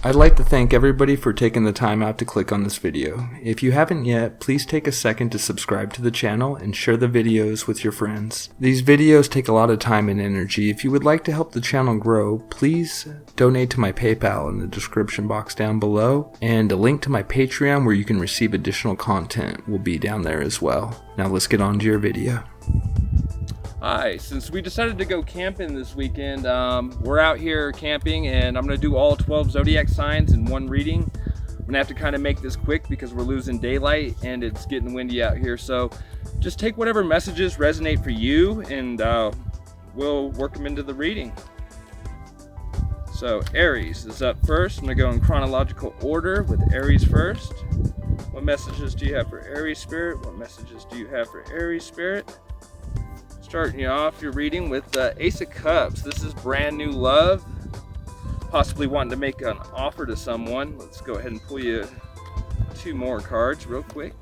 I'd like to thank everybody for taking the time out to click on this video. If you haven't yet, please take a second to subscribe to the channel and share the videos with your friends. These videos take a lot of time and energy. If you would like to help the channel grow, please donate to my PayPal in the description box down below, and a link to my Patreon where you can receive additional content will be down there as well. Now let's get on to your video. Hi, since we decided to go camping this weekend, we're out here camping and I'm going to do all 12 Zodiac signs in one reading. I'm going to have to kind of make this quick because we're losing daylight and it's getting windy out here. So just take whatever messages resonate for you and we'll work them into the reading. So Aries is up first. I'm going to go in chronological order with Aries first. What messages do you have for Aries Spirit? What messages do you have for Aries Spirit? Starting you off your reading with the Ace of Cups. This is brand new love, possibly wanting to make an offer to someone. Let's go ahead and pull you two more cards real quick.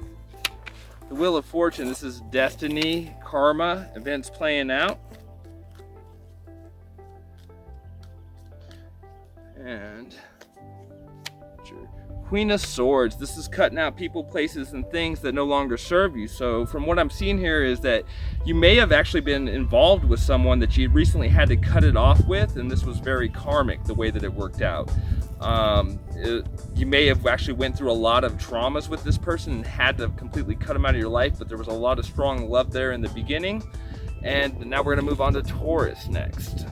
The Wheel of Fortune. This is destiny, karma, events playing out. And Queen of Swords. This is cutting out people, places, and things that no longer serve you. So from what I'm seeing here is that you may have actually been involved with someone that you recently had to cut it off with, and this was very karmic the way that it worked out. You may have actually went through a lot of traumas with this person and had to completely cut them out of your life, but there was a lot of strong love there in the beginning. And now we're going to move on to Taurus next.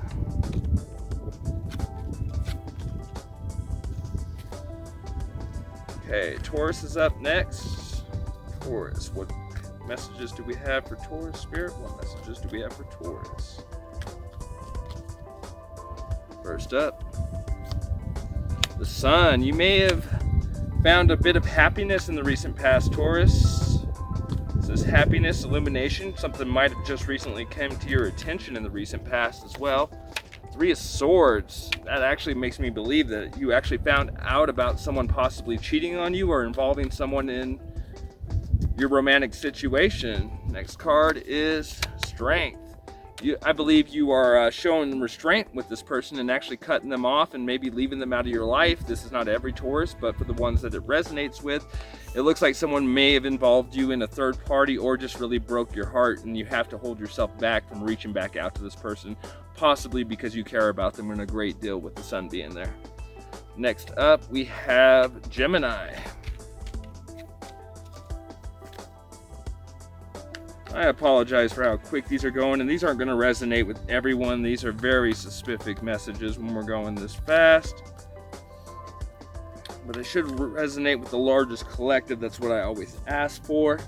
Okay, Taurus is up next. Taurus, what messages do we have for Taurus Spirit? What messages do we have for Taurus? First up, the Sun. You may have found a bit of happiness in the recent past, Taurus. This is happiness, illumination. Something might have just recently come to your attention in the recent past as well. Three of Swords. That actually makes me believe that you actually found out about someone possibly cheating on you or involving someone in your romantic situation. Next card is Strength. I believe you are showing restraint with this person and actually cutting them off and maybe leaving them out of your life. This is not every Taurus, but for the ones that it resonates with, it looks like someone may have involved you in a third party or just really broke your heart, and you have to hold yourself back from reaching back out to this person, possibly because you care about them in a great deal with the Sun being there. Next up, we have Gemini. I apologize for how quick these are going, and these aren't going to resonate with everyone. These are very specific messages when we're going this fast. But they should resonate with the largest collective. That's what I always ask for.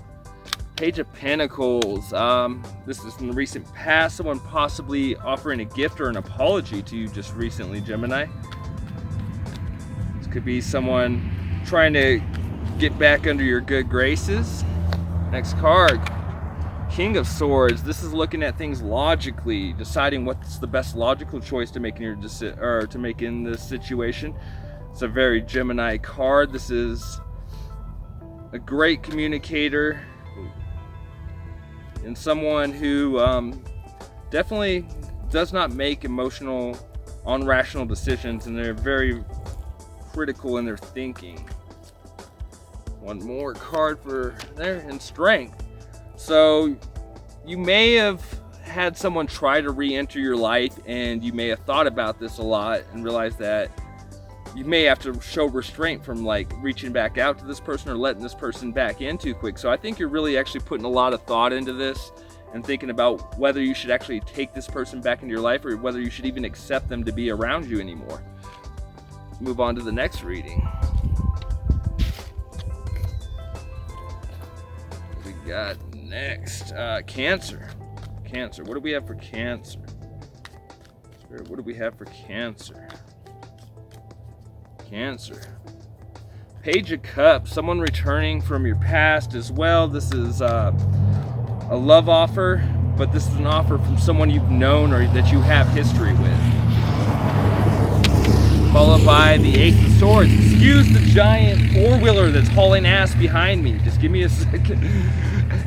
Page of Pentacles. This is in the recent past. Someone possibly offering a gift or an apology to you just recently, Gemini. This could be someone trying to get back under your good graces. Next card. King of Swords. This is looking at things logically, deciding what's the best logical choice to make in this situation. It's a very Gemini card. This is a great communicator and someone who definitely does not make emotional, unrational decisions, and they're very critical in their thinking. One more card for there, and Strength. So you may have had someone try to re-enter your life, and you may have thought about this a lot and realized that you may have to show restraint from like reaching back out to this person or letting this person back in too quick. So I think you're really actually putting a lot of thought into this and thinking about whether you should actually take this person back into your life or whether you should even accept them to be around you anymore. Let's move on to the next reading. We got next, Cancer. Cancer, what do we have for Cancer? Spirit, what do we have for Cancer? Cancer. Page of Cups, someone returning from your past as well. This is a love offer, but this is an offer from someone you've known or that you have history with. Followed by the Ace of Swords. Excuse the giant four-wheeler that's hauling ass behind me. Just give me a second.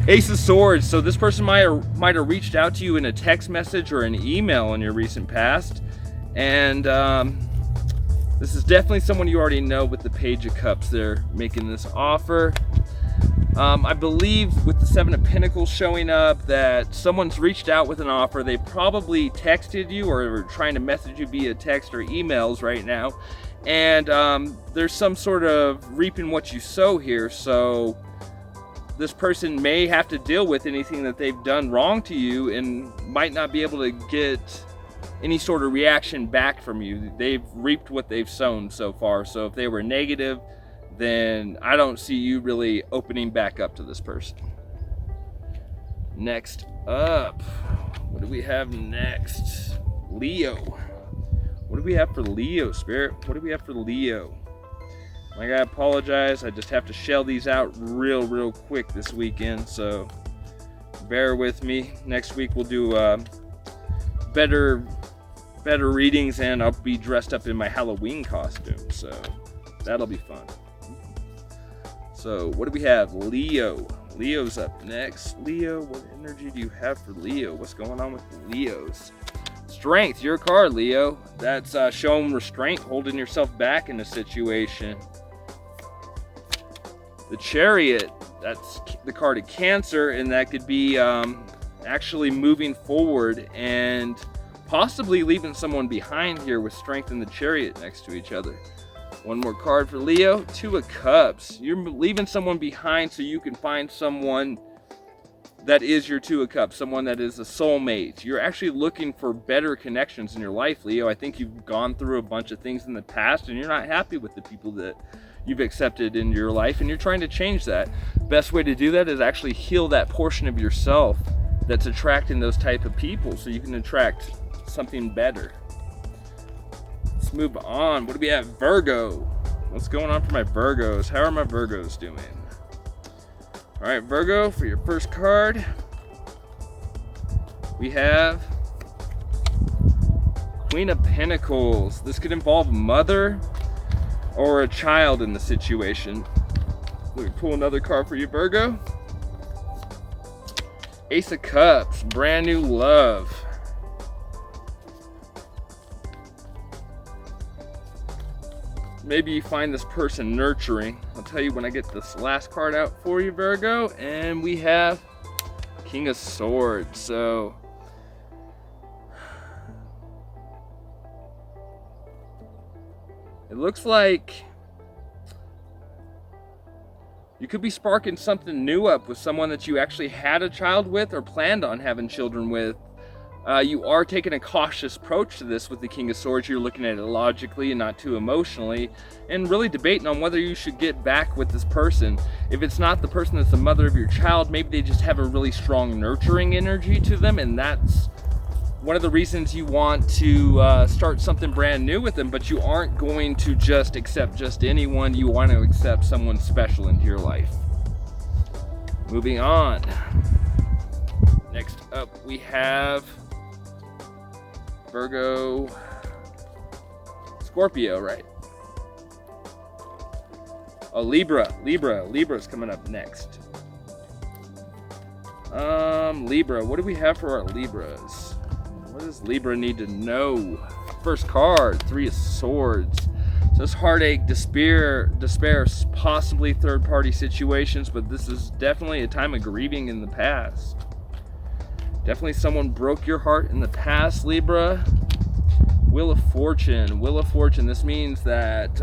Ace of Swords. So this person might have reached out to you in a text message or an email in your recent past, and This is definitely someone you already know with the Page of Cups. They're making this offer. I believe with the Seven of Pentacles showing up that someone's reached out with an offer. They probably texted you or are trying to message you via text or emails right now. And there's some sort of reaping what you sow here. So this person may have to deal with anything that they've done wrong to you and might not be able to get any sort of reaction back from you. They've reaped what they've sown so far. So if they were negative, then I don't see you really opening back up to this person. Next up, what do we have next? Leo. What do we have for Leo, Spirit? What do we have for Leo? I gotta apologize. I just have to shell these out real quick this weekend, so bear with me. Next week we'll do better readings, and I'll be dressed up in my Halloween costume, so that'll be fun. So what do we have? Leo. Leo's up next. Leo, what energy do you have for Leo? What's going on with Leos? Strength, your card, Leo. That's showing restraint, holding yourself back in a situation. The Chariot, that's the card of Cancer, and that could be actually moving forward and possibly leaving someone behind here with Strength and the Chariot next to each other. One more card for Leo, Two of Cups. You're leaving someone behind so you can find someone that is your Two of Cups, someone that is a soulmate. You're actually looking for better connections in your life, Leo. I think you've gone through a bunch of things in the past and you're not happy with the people that you've accepted in your life, and you're trying to change that. Best way to do that is actually heal that portion of yourself that's attracting those type of people so you can attract something better. Let's move on. What do we have? Virgo. What's going on for my Virgos? How are my Virgos doing? All right, Virgo, for your first card, we have Queen of Pentacles. This could involve a mother or a child in the situation. Let me pull another card for you, Virgo. Ace of Cups, brand new love. Maybe you find this person nurturing. I'll tell you when I get this last card out for you, Virgo. And we have King of Swords. So it looks like you could be sparking something new up with someone that you actually had a child with or planned on having children with. You are taking a cautious approach to this with the King of Swords. You're looking at it logically and not too emotionally, and really debating on whether you should get back with this person. If it's not the person that's the mother of your child, maybe they just have a really strong nurturing energy to them, and that's one of the reasons you want to start something brand new with them. But you aren't going to just accept just anyone. You want to accept someone special into your life. Moving on. Next up we have Virgo, Scorpio, right? Oh, Libra's coming up next. Libra, what do we have for our Libras? What does Libra need to know? First card, Three of Swords. So this heartache, despair, possibly third-party situations, but this is definitely a time of grieving in the past. Definitely someone broke your heart in the past, Libra. Wheel of Fortune. This means that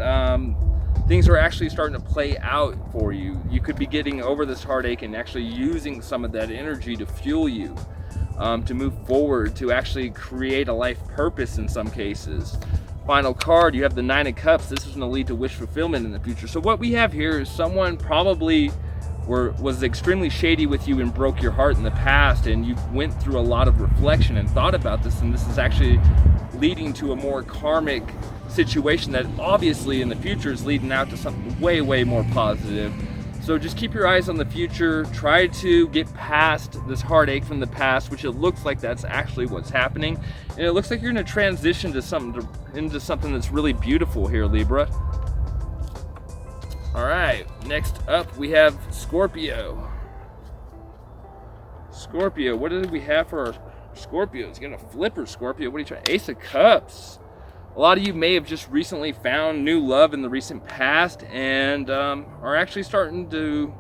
things are actually starting to play out for you. You could be getting over this heartache and actually using some of that energy to fuel you, to move forward, to actually create a life purpose in some cases. Final card, you have the Nine of Cups. This is going to lead to wish fulfillment in the future. So what we have here is someone probably was extremely shady with you and broke your heart in the past, and you went through a lot of reflection and thought about this, and this is actually leading to a more karmic situation that obviously in the future is leading out to something way more positive. So just keep your eyes on the future. Try to get past this heartache from the past, which it looks like that's actually what's happening, and it looks like you're going to transition to something that's really beautiful here, Libra. All right, next up we have Scorpio. What did we have for our Scorpios? You gonna flip her, Scorpio? What are you trying? Ace of Cups. A lot of you may have just recently found new love in the recent past and are actually starting to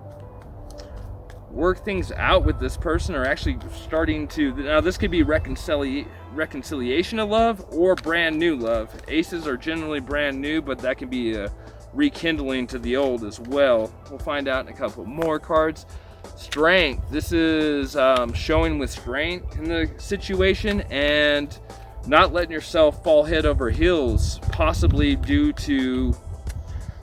work things out with this person, or actually starting to, now this could be reconciliation of love or brand new love. Aces are generally brand new, but that can be a rekindling to the old as well. We'll find out in a couple more cards. Strength. This is showing with strength in the situation and not letting yourself fall head over heels, possibly due to,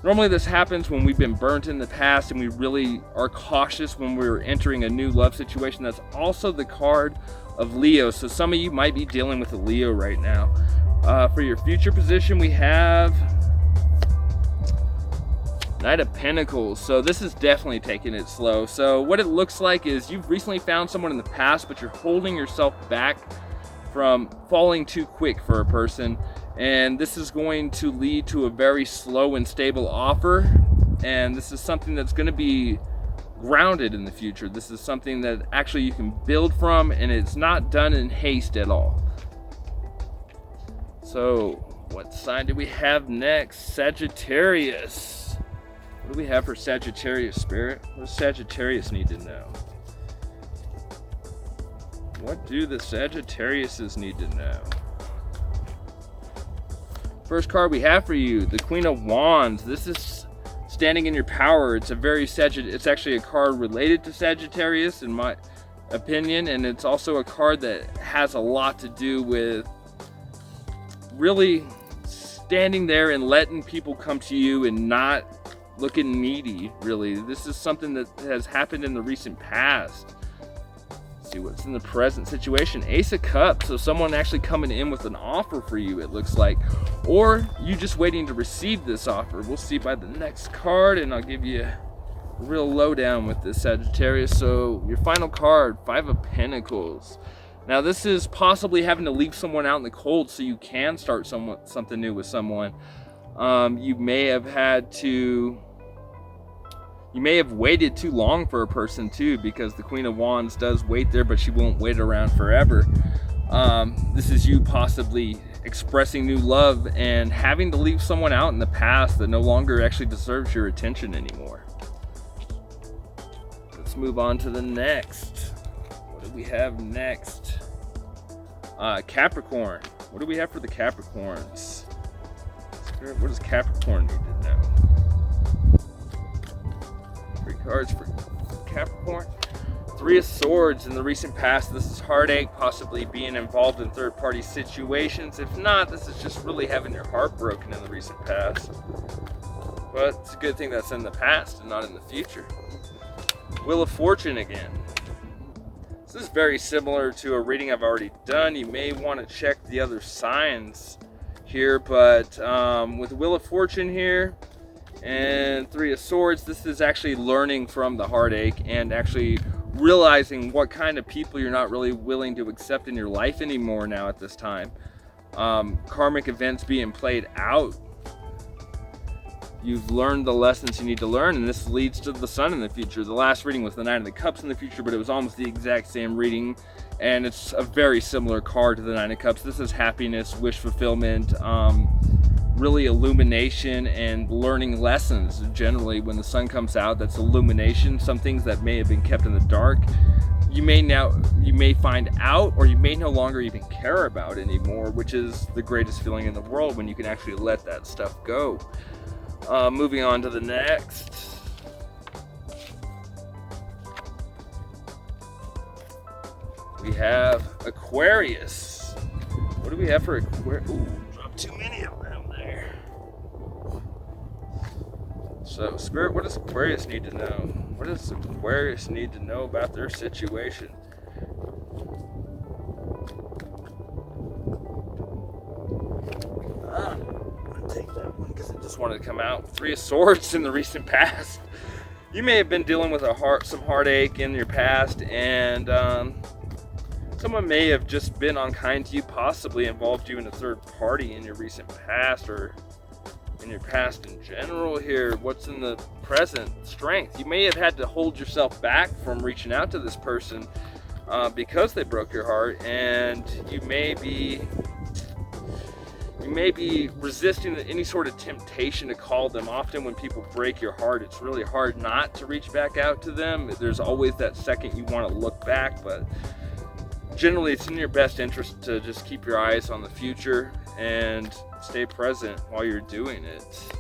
normally this happens when we've been burnt in the past and we really are cautious when we're entering a new love situation. That's also the card of Leo. So some of you might be dealing with a Leo right now. For your future position, we have Knight of Pentacles. So this is definitely taking it slow. So what it looks like is you've recently found someone in the past, but you're holding yourself back from falling too quick for a person. And this is going to lead to a very slow and stable offer. And this is something that's going to be grounded in the future. This is something that actually you can build from, and it's not done in haste at all. So what sign do we have next? Sagittarius. What do we have for Sagittarius, Spirit? What does Sagittarius need to know? What do the Sagittariuses need to know? First card we have for you, the Queen of Wands. This is standing in your power. It's a very it's actually a card related to Sagittarius in my opinion, and it's also a card that has a lot to do with really standing there and letting people come to you and not looking needy, really. This is something that has happened in the recent past. Let's see what's in the present situation. Ace of Cups. So someone actually coming in with an offer for you, it looks like, or you just waiting to receive this offer. We'll see by the next card, and I'll give you a real lowdown with this, Sagittarius. So your final card, Five of Pentacles. Now this is possibly having to leave someone out in the cold so you can start something new with someone. You may have waited too long for a person too, because the Queen of Wands does wait there, but she won't wait around forever. This is you possibly expressing new love and having to leave someone out in the past that no longer actually deserves your attention anymore. Let's move on to the next. What do we have next? Capricorn. What do we have for the Capricorns? What does Capricorn need to know? 3 cards for Capricorn. 3 of Swords. In the recent past, this is heartache, possibly being involved in third-party situations. If not, this is just really having your heart broken in the recent past. But it's a good thing that's in the past and not in the future. Wheel of Fortune again. This is very similar to a reading I've already done. You may want to check the other signs here, but with the Wheel of Fortune here and 3 of Swords, this is actually learning from the heartache and actually realizing what kind of people you're not really willing to accept in your life anymore now at this time. Karmic events being played out. You've learned the lessons you need to learn, and this leads to the Sun in the future. The last reading was the Nine of the Cups in the future, but it was almost the exact same reading, and it's a very similar card to the Nine of Cups. This is happiness, wish fulfillment, really illumination and learning lessons. Generally, when the Sun comes out, that's illumination. Some things that may have been kept in the dark, you may find out, or you may no longer even care about anymore, which is the greatest feeling in the world, when you can actually let that stuff go. Moving on to the next. We have Aquarius. What do we have for Aquarius? Ooh, dropped too many of them there. So, Spirit, what does Aquarius need to know? What does Aquarius need to know about their situation? Take that one because it just wanted to come out. 3 of Swords in the recent past. You may have been dealing with some heartache in your past, and someone may have just been unkind to you, possibly involved you in a third party in your recent past, or in your past in general here. What's in the present? Strength. You may have had to hold yourself back from reaching out to this person You may be resisting any sort of temptation to call them. Often when people break your heart, it's really hard not to reach back out to them. There's always that second you want to look back, but generally it's in your best interest to just keep your eyes on the future and stay present while you're doing it.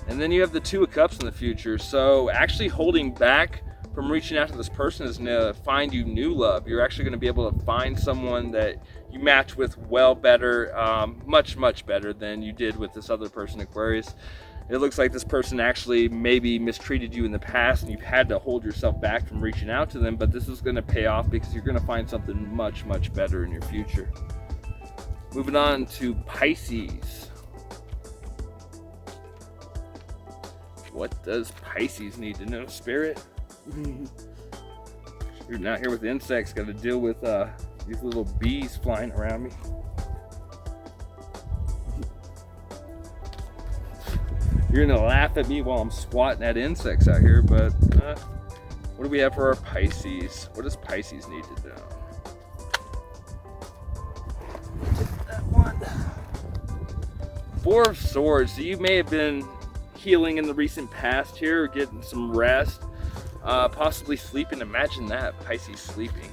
And then you have the Two of Cups in the future. So actually holding back from reaching out to this person is going to find you new love. You're actually going to be able to find someone that you match with well better, much better than you did with this other person, Aquarius. It looks like this person actually maybe mistreated you in the past and you've had to hold yourself back from reaching out to them, but this is going to pay off because you're going to find something much better in your future. Moving on to Pisces. What does Pisces need to know, Spirit? You're not here with insects, got to deal with these little bees flying around me. You're gonna laugh at me while I'm swatting at insects out here, but what do we have for our Pisces? What does Pisces need to know? That one. Four of Swords. So you may have been healing in the recent past here, or getting some rest, possibly sleeping. Imagine that, Pisces sleeping.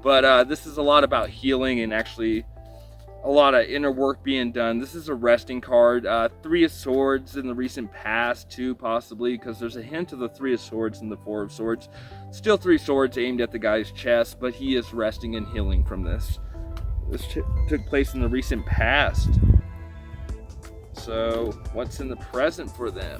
But this is a lot about healing and actually a lot of inner work being done. This is a resting card. Three of Swords in the recent past too, possibly, because there's a hint of the Three of Swords and the Four of Swords. Still three swords aimed at the guy's chest, but he is resting and healing from this. This took place in the recent past. So what's in the present for them?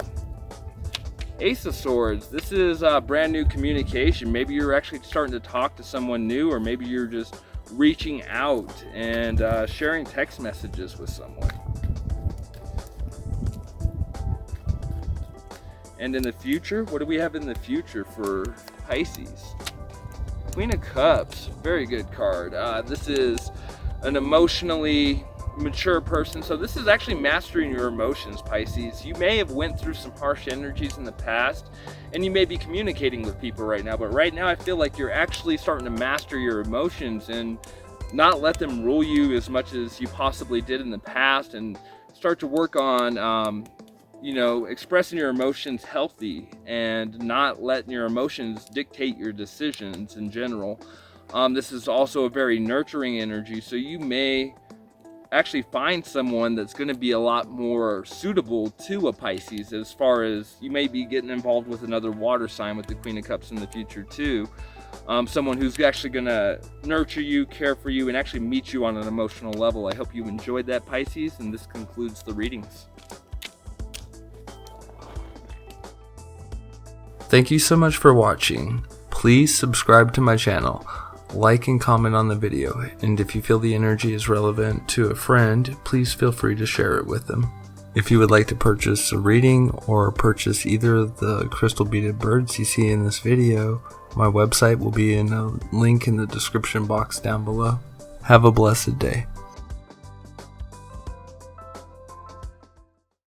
Ace of Swords. This is brand new communication. Maybe you're actually starting to talk to someone new, or maybe you're just reaching out and sharing text messages with someone. And in the future, what do we have in the future for Pisces? Queen of Cups, very good card. This is an emotionally mature person. So this is actually mastering your emotions, Pisces. You may have went through some harsh energies in the past, and you may be communicating with people right now, but right now I feel like you're actually starting to master your emotions and not let them rule you as much as you possibly did in the past, and start to work on expressing your emotions healthy and not letting your emotions dictate your decisions in general. This is also a very nurturing energy, so you may actually find someone that's going to be a lot more suitable to a Pisces, as far as you may be getting involved with another water sign with the Queen of Cups in the future too. Someone who's actually going to nurture you, care for you, and actually meet you on an emotional level. I hope you enjoyed that, Pisces, and this concludes the readings. Thank you so much for watching. Please subscribe to my channel, like and comment on the video, and if you feel the energy is relevant to a friend, please feel free to share it with them. If you would like to purchase a reading or purchase either of the crystal beaded birds you see in this video, my website will be in a link in the description box down below. Have a blessed day.